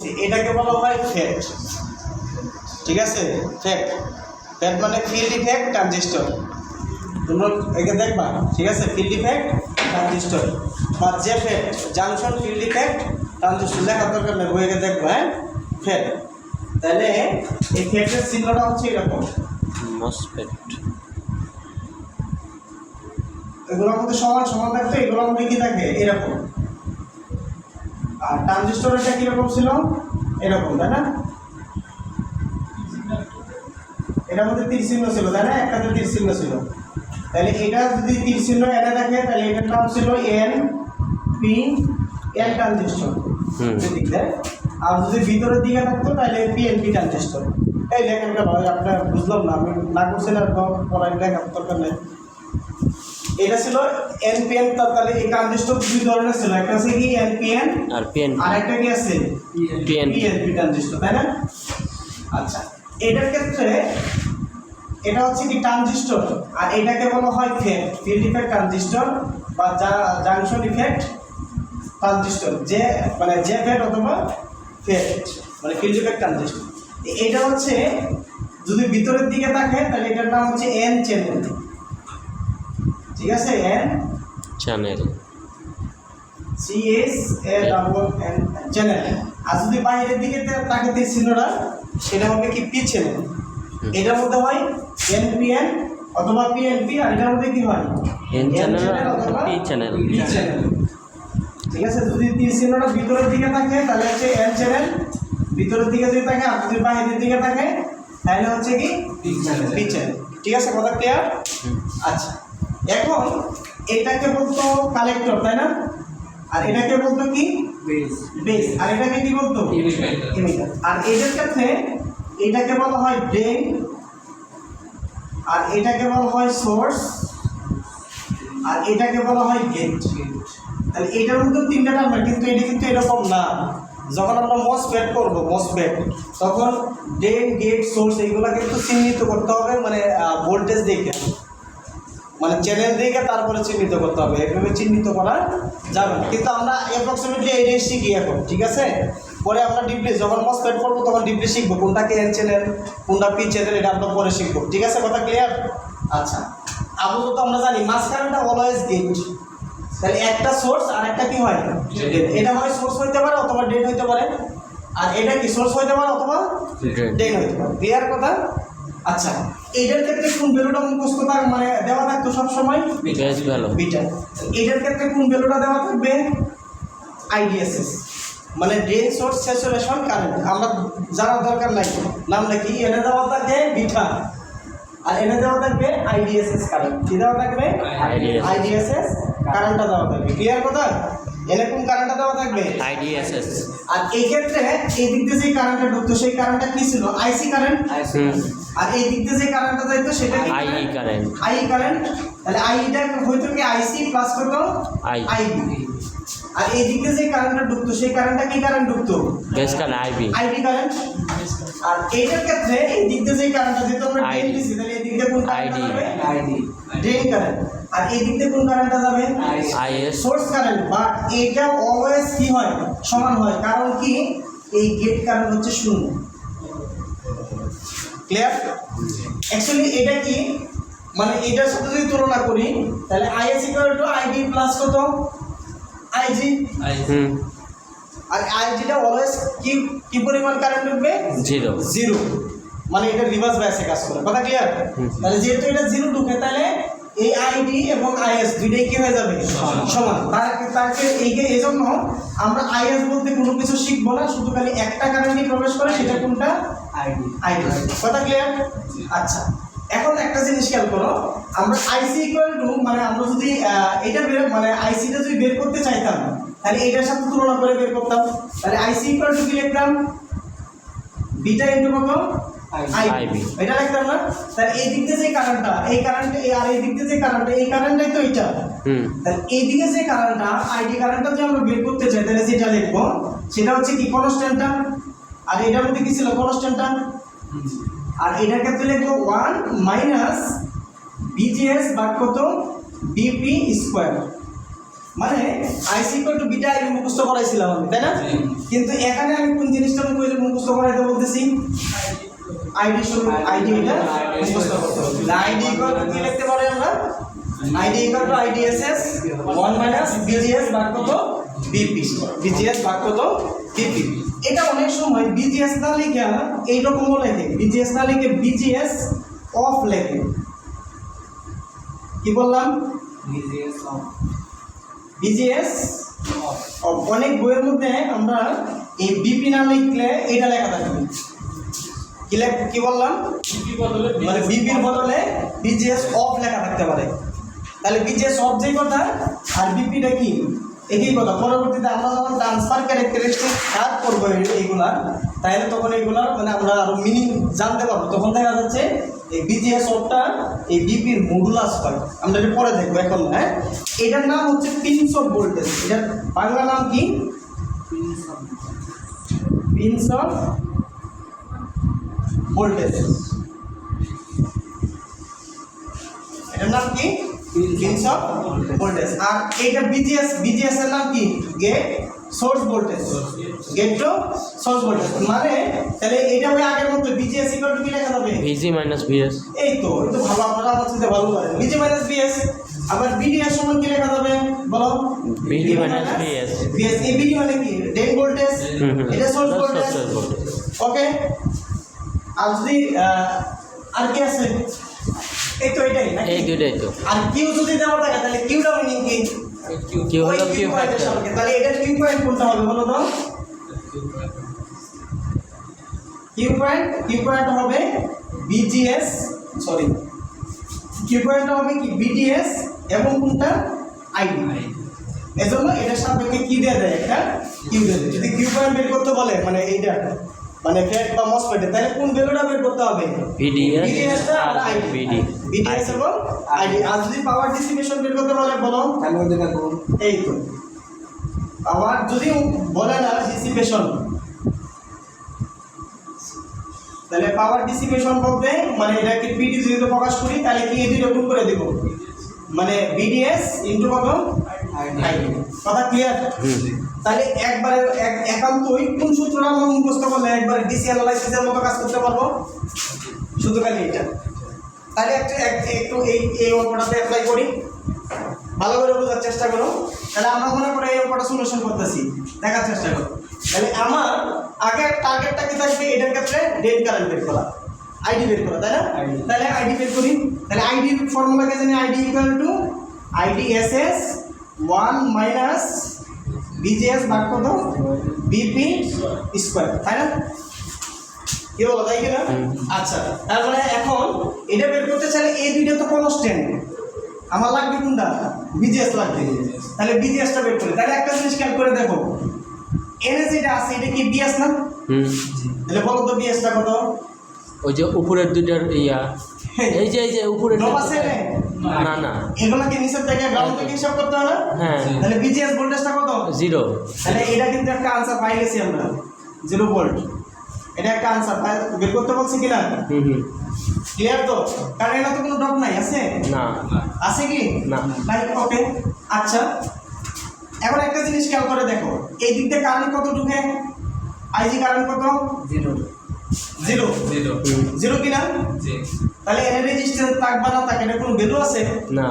এটাকে বলা হয় ফ্যাট। ঠিক আছে, ফ্যাট ফ্যাট মানে ফিল্ড ইফেক্ট ট্রানজিস্টর। তোমরা একে দেখবা, ঠিক আছে, ফিল্ড ইফেক্ট ট্রানজিস্টর বা যে fat junction field effect transistor লেখার দরকার নেই, বইকে দেখবা। হ্যাঁ, ফ্যাট। তাহলে এই ফ্যাটের চিহ্নটা হচ্ছে এরকম, মসফেট। এগুলোর মধ্যে সমান সমান থাকতো, এগুলোর মধ্যে কি থাকে এরকম। আর ট্রানজিস্টরটা কিরকম ছিল, এরকম, তাই না? এটার মধ্যে তীর চিহ্ন ছিল, তাই না? একটাতে তীর চিহ্ন ছিল। তাহলে এটা যদি তীর চিহ্ন এনে থাকে তাহলে এটার নাম ছিল এন পি এন ট্রানজিস্টর দিক দেয়। আর যদি ভিতরের দিকে থাকতো তাহলে পিএনপি ট্রানজিস্টর। এই লেখেন কেন আপনার বুঝলাম না, আমি না করছি না, পড়াই লেখার দরকার নেই। এটা ছিল এনপিএন। তাহলে এই ট্রানজিস্টর দুই ধরনের ছিল, একটা আছে কি এনপিএন আর পিএনপি, আর একটা কি আছে পিএনপি ট্রানজিস্টর, তাই না? আচ্ছা, এটার ক্ষেত্রে এটা হচ্ছে কি ট্রানজিস্টর, আর এটাকে বলা হয় ফেট, ফিল্ড ইফেক্ট ট্রানজিস্টর বা জাংশন ইফেক্ট ট্রানজিস্টর। যে মানে যে ফেট অথবা ফেট মানে ফিল্ড ইফেক্ট ট্রানজিস্টর। এটা হচ্ছে যদি ভিতরের দিকে থাকে তাহলে এটার নাম হচ্ছে এন চ্যানেল। ঠিক আছে, এন চ্যানেল, CHANN চ্যানেল। আর যদি বাইরের দিকে তাকে চিহ্নটা সেটা হবে কি পি চ্যানেল। এটার মধ্যে হয় এনপিএন অথবা পিএনপি, আর এটার মধ্যে কি হয় এন চ্যানেল অথবা পি চ্যানেল। P channel. ঠিক আছে, যদি তীর চিহ্নটা ভিতরের দিকে থাকে তাহলে হচ্ছে এন চ্যানেল, ভিতরের দিকে যদি থাকে, আর যদি বাইরের দিকে থাকে তাহলে হচ্ছে কি পি চ্যানেল। ঠিক আছে, কথা ক্লিয়ার? আচ্ছা, এখন এটাকে বলতো কালেক্টর, তাই না? আর এটাকে বলতো কি বেস, আর এটাকে কি বলতো এমিটার। আর এটার ক্ষেত্রে এটাকে বলা হয় ড্রেন, আর এটাকে বলা হয় সোর্স, আর এটাকে বলা হয় গেট। তাহলে এটার মধ্যে তিনটা টার্ম, কিন্তু এটা কিন্তু এরকম না। যখন আমরা মসফেট করব, মসফেট, তখন ড্রেন, গেট, সোর্স এইগুলা কিন্তু চিহ্নিত করতে হবে, মানে ভোল্টেজ দেখে, মানে চ্যানেল দেখে তারপরে চিহ্নিত করতে হবে। এভাবে চিহ্নিত করা যাবে না, কিন্তু আমরা অ্যাপ্রক্সিমেটলি এটাই শিখি এখন। ঠিক আছে, পরে আমরা ডিপলি যখন মসফেট করবো তখন ডিপলি শিখবো কোনটা কে এন চ্যানেল কোনটা পি চ্যানেল, এটা আমরা পরে শিখবো। ঠিক আছে, কথা ক্লিয়ার? আচ্ছা, আপাতত আমরা জানি মাঝখানটা অলওয়েজ গেট। তাহলে একটা সোর্স আর একটা কি হয়, এটা হয় সোর্স হইতে পারে অথবা ড্রেন হইতে পারে, আর এটা কি সোর্স হইতে পারে অথবা ড্রেন হইতে পারে। ক্লিয়ার কথা? আচ্ছা, এইটার ক্ষেত্রে কোন ভ্যালুটা মুখস্থ থাক মানে দেওয়া থাকতো সবসময় বেস ভ্যালু। বিটা। এটার ক্ষেত্রে কোন ভ্যালুটা দেওয়া থাকবে, আইডিএসএস, মানে ড্রেন সোর্স স্যাচুরেশন কারেন্ট। আমরা জানার দরকার নাই, নাম নাকি এনে দেওয়া থাকবে বিটা, আর এনে দেওয়া থাকবে আইডিএসএস কারেন্ট। কি দেওয়া থাকবে, আইডিএসএস কারেন্টটা দেওয়া থাকবে। ক্লিয়ার কথা? এনে কোন কারেন্টটা দেওয়া থাকবে, আইডিএসএস। আর এই ক্ষেত্রে এই দিক দিয়ে যে কারেন্টটা ঢুকতো সেই কারেন্টটা কি ছিল, আইসি কারেন্ট। আর এই দিক দিয়ে যে কারেন্টটা যাইতো সেটা কি, আইই কারেন্ট। I current. তাহলে আইটা হয়তো কি আইসি প্লাস কত আইবি। আর এই দিক দিয়ে যে কারেন্টটা ঢুকতো সেই কারেন্টটা কি কারেন্ট ঢুকতো, base current IB, IB current. আর এইটার ক্ষেত্রে এই দিক দিয়ে যে কারেন্টটা যেহেতু আমরা ড্রেন দিছি, তাহলে এই দিক দিয়ে কোন কারেন্টটা যাবে, ড্রেন কারেন্ট। আর এই দিক দিয়ে কোন কারেন্টটা যাবে, আইএস, সোর্স কারেন্ট। বাট এটা অলওয়েজ কি হয়, সমান হয়, কারণ কি এই গেট কারেন্ট হচ্ছে শূন্য। ক্লিয়ার? অ্যাকচুয়ালি এটা কি মানে এটার সাথে যদি তুলনা করি তাহলে is equal to ID plus কত আইজি। আর আইজিটা অলওয়েজ কি কি পরিমাণ কারেন্ট ঢুকবে, জিরো। জিরো, মানে এটা রিভার্স বায়াসে কাজ করে। কথা ক্লিয়ার? তাহলে যেহেতু এটা জিরো ঢুকে তাহলে এই আইডি এবং আইএস দুইটাই কি হয়ে যাবে, সমান। তাকে এই জন্য আমরা আইএস বলতে কোনো কিছু শিখবো না, শুধু খালি একটা কারেন্টই প্রবেশ করে, সেটা কোনটা, আইডি। কথা ক্লিয়ার? আচ্ছা, এখন একটা জিনিস খেয়াল করো, আমরা আইসি ইকুয়াল টু মানে আমরা যদি এটা বের মানে আইসিটা যদি বের করতে চাইতাম তাহলে এটার সাথে তুলনা করে বের করতাম। তাহলে আইসি ইকুয়াল টু কি লিখতাম, বিটা ইনটু কত আইবি, এটা লিখতাম না? তাহলে এই দিক দিয়ে যে কারেন্টটা, এই কারেন্ট, আর এই দিক দিয়ে যে কারেন্টটা, এই কারেন্টটাই তো এটা। তাহলে এই দিকে যে কারেন্টটা, আইডি কারেন্টটা যে আমরা বের করতে চাই, তাহলে যেটা লিখবো সেটা হচ্ছে কি কনস্ট্যান্টটা, আর এটার মধ্যে কি ছিল কনস্ট্যান্টটা। আর এটার ক্ষেত্রে লিখবো 1 মাইনাস বিজিএস ভাগ কত বিপি স্কোয়ার, মানে আইসি ইকুয়াল টু বিটা আইবি মুখস্থ করাইছিলাম আমি, তাই না? কিন্তু এখানে আমি কোন জিনিসটা মুখস্থ করাইতে বলতেছি? আইডি শুরু, আইডি এটা মুখস্থ করতে হবে। আইডি ইকুয়াল টু কি লিখতে পারি আমরা? ID equal to IDSS 1 minus BGS ভাগ কত? বিপি। বিজিএস ভাগ কত? বিপি। এটা অনেক সময় বিজিএস না লিখে এইরকমও লেখে, বিজিএস না লিখে বিজিএস অফ লেখে। কি বললাম? BGS of. অনেক বইয়ের মধ্যে আমরা এই বিপি না লিখলে এটা লেখা থাকবে। কি বললাম? মানে বিপির বদলে বিজিএস অফ লেখা থাকতে পারে। তাহলে বিজিএস অফ যেই কথা আর বিপিটা কি একই কথা। পরবর্তীতে আমরা যখন ট্রান্সফার ক্যারেক্টারিস্টিক কাজ করবো এইগুলা, তাহলে তখন এইগুলার মানে আমরা আরো মিনিং জানতে পারবো। তখন দেখা যাচ্ছে এই বিজিএস অফটা এই বিপির মডুলাস হয়। আমরা এটা পরে দেখবো, এখন না। হ্যাঁ, এটার নাম হচ্ছে পিনস অফ ভোল্টেজ। এটার বাংলা নাম কি? Pins of voltage. এটার নাম কি? Pins of voltage. আর এইটা বিজিএস এর নাম কি? Gate source voltage. Gate to source voltage. মানে তাহলে এটা ওই আগের মতো বিজিএস ইকুয়াল টু কি লেখা হবে? ভিজি মাইনাস ভিএস। এই তো ভালো, আপনারা আমার সাথে ভালো করেন। ভিজি মাইনাস ভিএস। আবার বিডিএস সমান কি লেখা হবে বলো? ভিডি মাইনাস ভিএস। ভিএস। এই বিডি মানে কি? Drain voltage. এটা সোর্স ভোল্টেজ। ওকে। আর যদি আর কি আছে? এই তো এটাই নাকি? এই দুইটাই তো। আর কিউ যদি দেওয়া থাকে তাহলে কিউটা মিনিং কি? কিউ হলো ওই কিউ পয়েন্টের ফ্যাক্টর। সঙ্গে। তাহলে এটার কিউ পয়েন্ট কোনটা হবে বলো তো? কিউ পয়েন্ট হবে বিজিএস, সরি, কিউ পয়েন্ট হবে কি? বিডিএস এবং কোনটা? আইডি। এজন্য এটার সাপেক্ষে কি দেয়া যায়? একটা কিউ দেয়া যায়। যদি কিউ পয়েন্ট বের করতে বলে মানে এইটা মানে ফ্যাট বা মসফেট, তাহলে কোন ভ্যালুটা বের করতে হবে? ভিডিএস আর আইডি। ভিডি। বিডিএস এবং আইডি। আর যদি পাওয়ার ডিসিপেশন বের করতে বলে বলো? এই তো পাওয়ার যদি বলে না ডিসিপেশন, তাহলে পাওয়ার ডিসিপেশন বলতে মানে এটাকে পিডি যদি প্রকাশ করি তাহলে কি এই দুটো গুণ করে দেব, মানে বিডিএস ইনটু কত? আইডি। কথা ক্লিয়ার? তাহলে একবারে একান্তই কোন সূত্রটা আমরা মুখস্থ করলে একবারে ডিসি অ্যানালাইসিসের মতো কাজ করতে পারবো? শুধু খালি এটা। তাহলে একটু এই অঙ্কটাতে অ্যাপ্লাই করি, ভালো করে বোঝার চেষ্টা করো। তাহলে আমরা মনে করে এই অঙ্কটা সলিউশন করতেছি, দেখার চেষ্টা করো। তাহলে আমার আগে টার্গেটটা কি থাকবে? এটার ক্ষেত্রে ড্রেন কারেন্ট বের করা, আইডি বের করা, তাই না? তাহলে আইডি বের করি। তাহলে আইডির ফর্মুলাকে জানি ID equal to IDSS 1 minus BGS ভাগ কত? বিপি স্কয়ার, তাই না? কি বলো, তাই কি না? আচ্ছা, তারপরে এখন এটা বের করতে চাইলে এই দুইটা তো কনস্ট্যান্ট, আমার লাগবে কোনটা? বিজিএস লাগবে। তাহলে বিজিএসটা বের করি। তাহলে একটা জিনিস খেয়াল করে দেখো, এনে যেটা আছে এটা কি বিএস না? তাহলে বলো তো বিএসটা কত? ওই যে উপরের দুইটার ইয়া, এই যে উপরের ড্রপ আছে না না, এগুলো কি নিচের থেকে গ্রাউন্ড থেকে হিসাব করতে হয় না? হ্যাঁ। তাহলে বিজিএস ভোল্টেজটা কত? 0। তাহলে এটা কিন্তু একটা আনসার পাই গেছি আমরা, 0 ভোল্ট। এটা একটা আনসার বের করতে বলছি কিনা? ক্লিয়ার তো? কারণ এটা তো কোনো ড্রপ নাই, আছে না? আছে কি না নাই? ওকে, আচ্ছা। এখন একটা জিনিস খেয়াল করে দেখো, এই দিক থেকে কারেন্ট কত ঢুকে? আইজি কারেন্ট কত? 0 কিনা? তাহলে এর রেজিস্ট্যান্স থাকবে না, থাকে এটা কোনো ভ্যালু আছে না।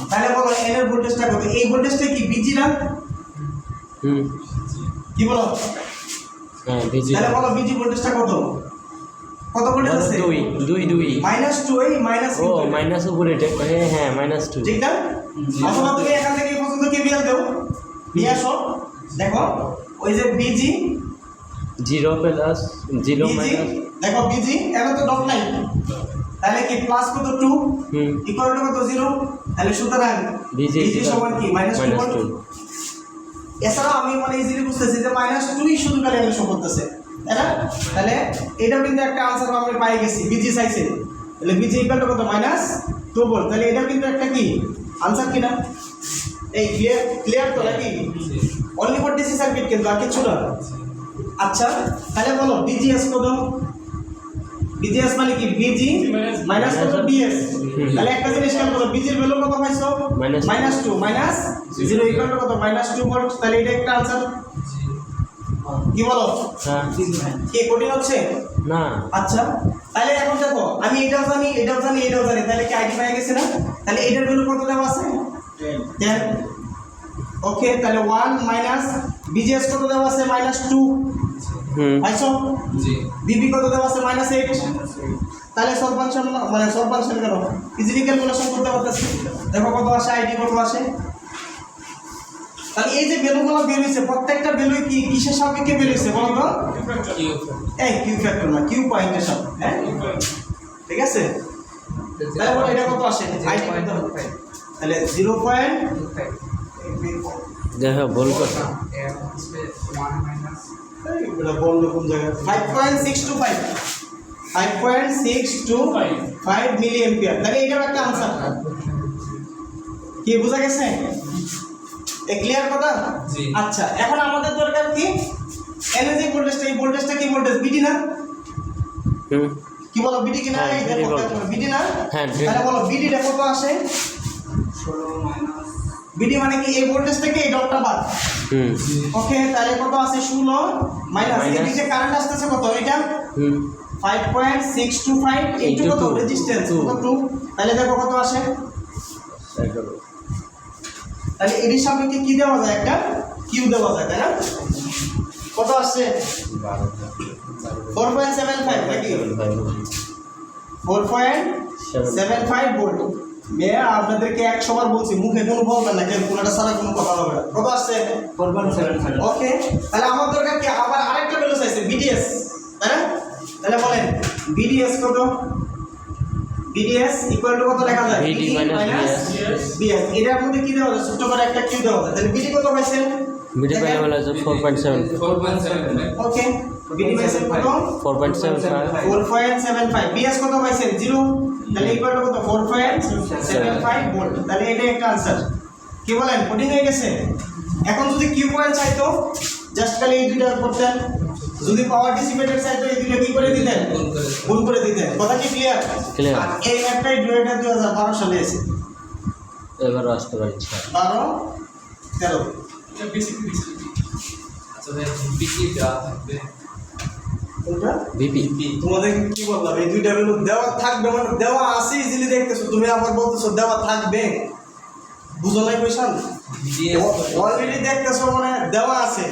তাহলে বলো এন এর ভোল্টেজটা কত? এই ভোল্টেজটা কি বিজি না? কি বলো? হ্যাঁ ভিজি। তাহলে বলো বিজি ভোল্টেজটা কত? কত ভোল্টেজ আছে? 2 -2 এই মাইনাস ও মাইনাস উপরে হ্যাঁ -2 ঠিক না? অথবা তুমি এখান থেকে এই পর্যন্ত কেভিএল দাও, নিয়ে আসো, দেখো ওই যে বিজি 0 প্লাস 0 মাইনাস, দেখো বিজি এটা তো ডট নাই, তাহলে কি প্লাস কত 2 ইকুয়াল টু কত 0? তাহলে সুতরাং বিজি সমান কি -2। এছাড়া আমি মানে ইজিলি বুঝতেছি যে -2ই শুধু খালি আমি শো করতেছে, তাই না? তাহলে এটাও কিন্তু একটা আনসার আমরা পাই গেছি বিজি চাইছে। তাহলে বিজি ইকুয়াল টু কত? -2 ভোল্ট। তাহলে এটাও কিন্তু একটা কি আনসার কিনা? এই ক্লিয়ার তো নাকি? অনলি ফর ডিসি সার্কিট কিন্তু আর কিছু না। আচ্ছা, তাহলে বলো বিজিএস কত? বিজিএস মানে কি বিজি মাইনাস কত বিএস। তাহলে একটা জিনিস খেয়াল করো, বিজির ভ্যালু কত পাইছো -2 মাইনাস 0 ইকুয়াল টু কত -2 ভোল্ট। তাহলে এটা একটা आंसर। কি বলো? হ্যাঁ। কি কঠিন হচ্ছে না। আচ্ছা তাহলে এখন দেখো আমি এটাও জানি এটাও জানি এটাও জানি, তাহলে কি আইডি পেয়ে গেছে না? তাহলে এটার ভ্যালু কত দেওয়া আছে 10। ওকে তাহলে 1 মাইনাস বিজিএস কত দেওয়া আছে -2 পাইছো। জি বিবি কত দেওয়া আছে -8। তাহলে সব ফাংশন মানে সব ফাংশন কেন ইজিলি ক্যালকুলেশন করতে পারতেছি। দেখো কত আসে, আইডি কত আসে। তাহলে এই যে ভ্যালুগুলো বের হইছে প্রত্যেকটা ভ্যালু কি কিসের সাপেক্ষে বের হইছে বলো তো? এই কিউ ফ্যাক্টর না, কিউ পয়েন্টের সাথে। হ্যাঁ ঠিক আছে। তাহলে বলো এটা কত আসে, আইডি কত হবে? তাহলে 0. দেখো ভুল কথা। এটা বন্ধ কোন জায়গায় 5.625 মিলি অ্যাম্পিয়ার। তাহলে এটাও একটা आंसर। কি বোঝা গেছে? এ ক্লিয়ার কথা? জি। আচ্ছা এখন আমাদের দরকার কি এনার্জি ভোল্টেজটা, এই ভোল্টেজটা কি ভোল্টেজ বিডি না? কি বলো বিডি কিনা? হ্যাঁ, এই BD দেখো voltage। বিডি না? হ্যাঁ, তাহলে বলো বিডি টা কত আসে? 16 মাইনাস বিডি মানে কি এই ভোল্টেজ থেকে এই ডটটা বাদ। ওকে তাহলে কত আছে 16 মাইনাস এদিকে কারেন্ট আসতেছে কত এটা 5.625 ইনটু কত রেজিস্ট্যান্স কত 2। তাহলে দেখো কত আসে। তাহলে এর সাপেক্ষে কি দেওয়া যায়, একটা কিউ দেওয়া যায় তাই না? কত আসছে 4.75 নাকি 4.75 ভোল্ট। মেয়ে আপনাদেরকে 100 বার বলছি মুখে কোনো বলবেন না, ক্যালকুলেটর ছাড়া কোনো কথা হবে না। কত আসছে 4.75 ওকে। তাহলে আমার দরকার কি আবার আরেকটা ভ্যালু চাইছে বিডিএস তাই না? তাহলে বলেন বিডিএস কত? বিডিএস ইকুয়াল টু কত লেখা যায়? VD minus BS. এটার মধ্যে কি দেওয়া যায়? ছোট করে একটা কিউ দেওয়া যায়। তাহলে বিডি কত পাইছেন? বিডি পাইলে বলা যায় 4.7 ওকে বিডি পাইছেন কত? 4.75 4.75। বিএস কত পাইছেন? 0। তাহলে ইকুয়াল টু কত? 4.75 ভোল্ট। তাহলে এটা একটা आंसर। কি বলেন কঠিন হয়ে গেছে? এখন যদি কিউ পয়েন্ট চাইতো জাস্ট খালি এই দুইটা করতেন, যদি পাওয়ার ডিসিপেটেড চাইতো এই দুইটা কি করে দিতেন? গুণ করে দিতেন। কথা কি ক্লিয়ার? Clear। আর এই একটাই ডুয়েটা 2012 সালে এসে এবারও আসতে পারি 12 13 এটা বেসিক্যালি আচ্ছা ভাই বিপি দেওয়া থাকবে কোনটা? ভিপি তোমাদের কি বললাম এই দুইটা ভ্যালু দেওয়া থাকবে মানে দেওয়া আছে ইজিলি দেখতেছো, তুমি আবার বলতেছো দেওয়া থাকবে। বুঝো নাই কইছান? ডিএস অলরেডি দেখতেছো মানে দেওয়া আছে।